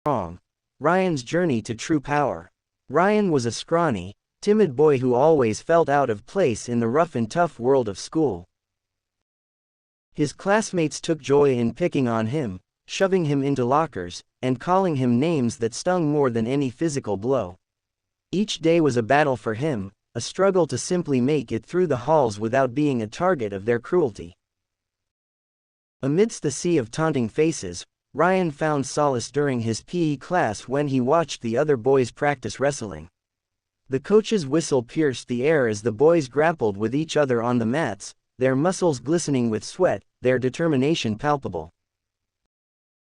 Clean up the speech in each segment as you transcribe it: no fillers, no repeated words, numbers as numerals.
Wrong. Ryan's journey to true power. Ryan was a scrawny, timid boy who always felt out of place in the rough and tough world of school. His classmates took joy in picking on him, shoving him into lockers, and calling him names that stung more than any physical blow. Each day was a battle for him, a struggle to simply make it through the halls without being a target of their cruelty. Amidst the sea of taunting faces, Ryan found solace during his PE class when he watched the other boys practice wrestling. The coach's whistle pierced the air as the boys grappled with each other on the mats, their muscles glistening with sweat, their determination palpable.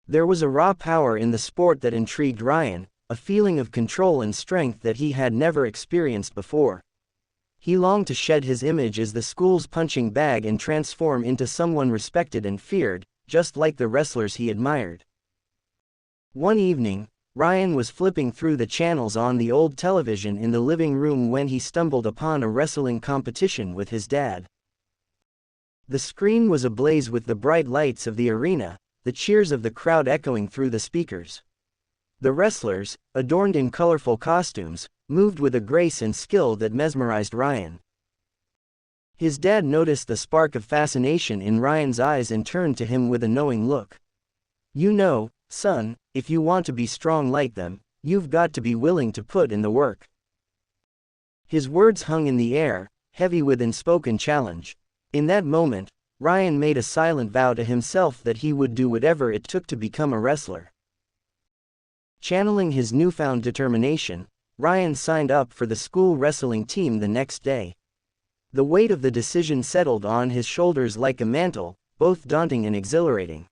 There was a raw power in the sport that intrigued Ryan, a feeling of control and strength that he had never experienced before. He longed to shed his image as the school's punching bag and transform into someone respected and feared, just like the wrestlers he admired. One evening, Ryan was flipping through the channels on the old television in the living room when he stumbled upon a wrestling competition with his dad. The screen was ablaze with the bright lights of the arena, the cheers of the crowd echoing through the speakers. The wrestlers, adorned in colorful costumes, moved with a grace and skill that mesmerized Ryan. His dad noticed the spark of fascination in Ryan's eyes and turned to him with a knowing look. "You know, son, if you want to be strong like them, you've got to be willing to put in the work." His words hung in the air, heavy with unspoken challenge. In that moment, Ryan made a silent vow to himself that he would do whatever it took to become a wrestler. Channeling his newfound determination, Ryan signed up for the school wrestling team the next day. The weight of the decision settled on his shoulders like a mantle, both daunting and exhilarating.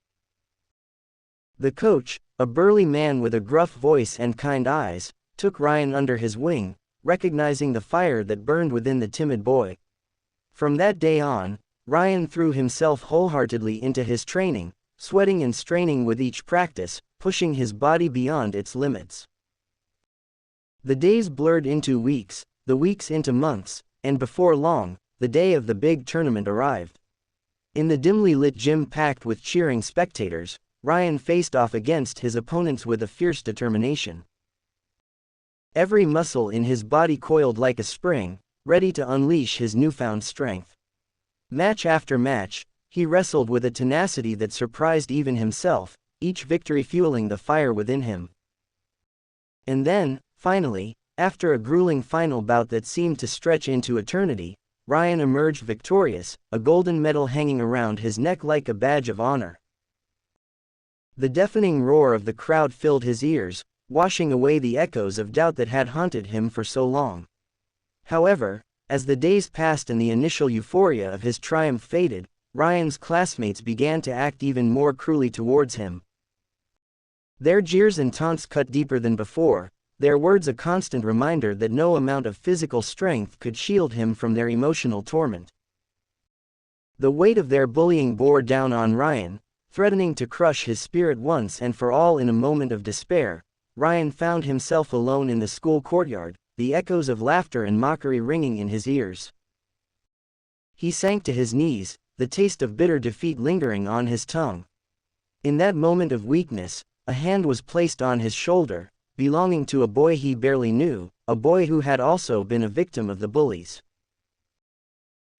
The coach, a burly man with a gruff voice and kind eyes, took Ryan under his wing, recognizing the fire that burned within the timid boy. From that day on, Ryan threw himself wholeheartedly into his training, sweating and straining with each practice, pushing his body beyond its limits. The days blurred into weeks, the weeks into months, and before long, the day of the big tournament arrived. In the dimly lit gym packed with cheering spectators, Ryan faced off against his opponents with a fierce determination. Every muscle in his body coiled like a spring, ready to unleash his newfound strength. Match after match, he wrestled with a tenacity that surprised even himself, each victory fueling the fire within him. And then, finally, after a grueling final bout that seemed to stretch into eternity, Ryan emerged victorious, a golden medal hanging around his neck like a badge of honor. The deafening roar of the crowd filled his ears, washing away the echoes of doubt that had haunted him for so long. However, as the days passed and the initial euphoria of his triumph faded, Ryan's classmates began to act even more cruelly towards him. Their jeers and taunts cut deeper than before, their words a constant reminder that no amount of physical strength could shield him from their emotional torment. The weight of their bullying bore down on Ryan, threatening to crush his spirit once and for all. In a moment of despair, Ryan found himself alone in the school courtyard, the echoes of laughter and mockery ringing in his ears. He sank to his knees, the taste of bitter defeat lingering on his tongue. In that moment of weakness, a hand was placed on his shoulder, belonging to a boy he barely knew, a boy who had also been a victim of the bullies.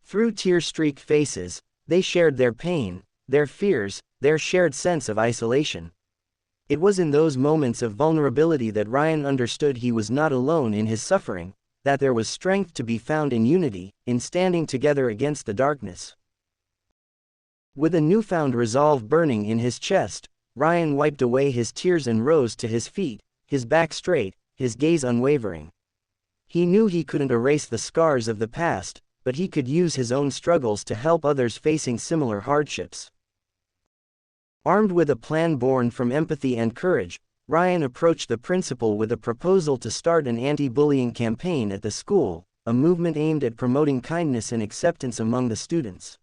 Through tear-streaked faces, they shared their pain, their fears, their shared sense of isolation. It was in those moments of vulnerability that Ryan understood he was not alone in his suffering, that there was strength to be found in unity, in standing together against the darkness. With a newfound resolve burning in his chest, Ryan wiped away his tears and rose to his feet, his back straight, his gaze unwavering. He knew he couldn't erase the scars of the past, but he could use his own struggles to help others facing similar hardships. Armed with a plan born from empathy and courage, Ryan approached the principal with a proposal to start an anti-bullying campaign at the school, a movement aimed at promoting kindness and acceptance among the students.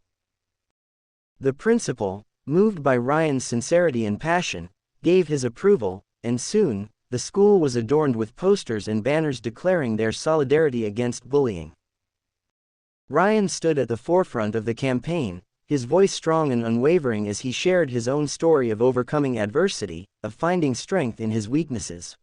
The principal, moved by Ryan's sincerity and passion, gave his approval, and soon, the school was adorned with posters and banners declaring their solidarity against bullying. Ryan stood at the forefront of the campaign, his voice strong and unwavering as he shared his own story of overcoming adversity, of finding strength in his weaknesses.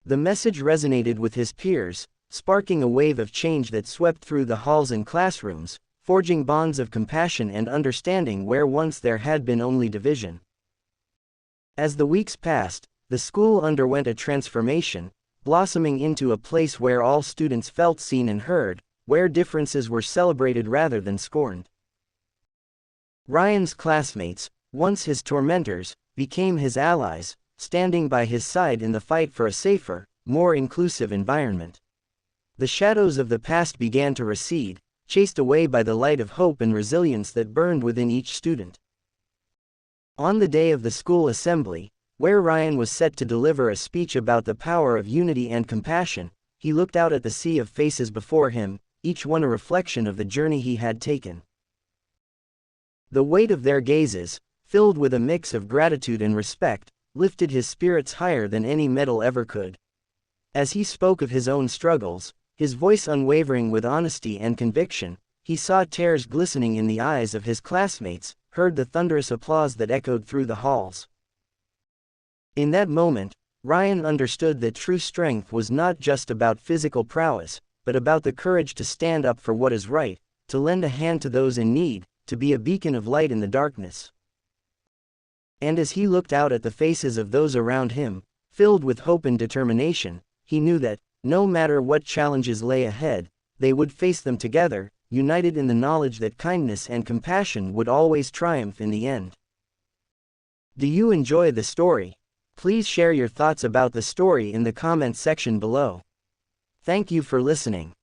The message resonated with his peers, sparking a wave of change that swept through the halls and classrooms, forging bonds of compassion and understanding where once there had been only division. As the weeks passed, the school underwent a transformation, blossoming into a place where all students felt seen and heard, where differences were celebrated rather than scorned. Ryan's classmates, once his tormentors, became his allies, standing by his side in the fight for a safer, more inclusive environment. The shadows of the past began to recede, chased away by the light of hope and resilience that burned within each student. On the day of the school assembly, where Ryan was set to deliver a speech about the power of unity and compassion, he looked out at the sea of faces before him, each one a reflection of the journey he had taken. The weight of their gazes, filled with a mix of gratitude and respect, lifted his spirits higher than any medal ever could. As he spoke of his own struggles, his voice unwavering with honesty and conviction, he saw tears glistening in the eyes of his classmates, heard the thunderous applause that echoed through the halls. In that moment, Ryan understood that true strength was not just about physical prowess, but about the courage to stand up for what is right, to lend a hand to those in need, to be a beacon of light in the darkness. And as he looked out at the faces of those around him, filled with hope and determination, he knew that, no matter what challenges lay ahead, they would face them together, united in the knowledge that kindness and compassion would always triumph in the end. Do you enjoy the story? Please share your thoughts about the story in the comments section below. Thank you for listening.